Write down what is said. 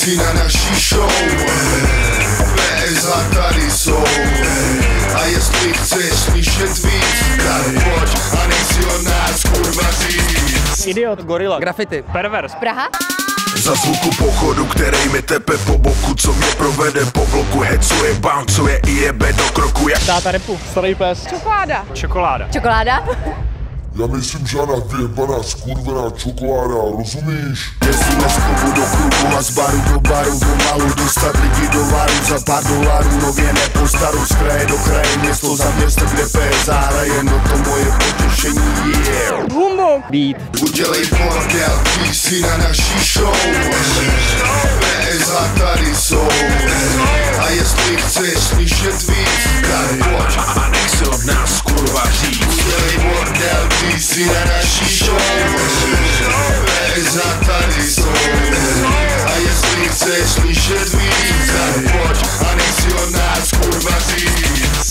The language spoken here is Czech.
si na naší show. PSA tady jsou. A jestli chceš slyšet víc, tak pojď a nech si od nás kurva říct. Idiot, gorila, Graffiti, pervers, Praha? Za zvuku pochodu, který mi tepe po boku, co mě provede po bloku, hecuje, bouncuje i jebe do kroku jak táta repu, starý pes, Čokoláda. čokoláda. Čokoláda? Já myslím, že na vyjebaná skurvená čokoláda, rozumíš? Jezdíme z klubu do klubu a z baru do baru, pomalu dostat lidi do varu za pár dolarů, nově nepo staru, z kraje do kraje, město za město, kde PSA hraje, no to moje potěšení je. Humbug. Beat, Udělej bordel, ty si na naší show. PSA tady jsou. A jestli chceš slyšet víc, tak pojď a nech si od nás kurva říct. Udělej bordel, ty si na naší show. PSA tady jsou. A jestli chceš slyšet víc, tak pojď a nech si od nás kurva říct.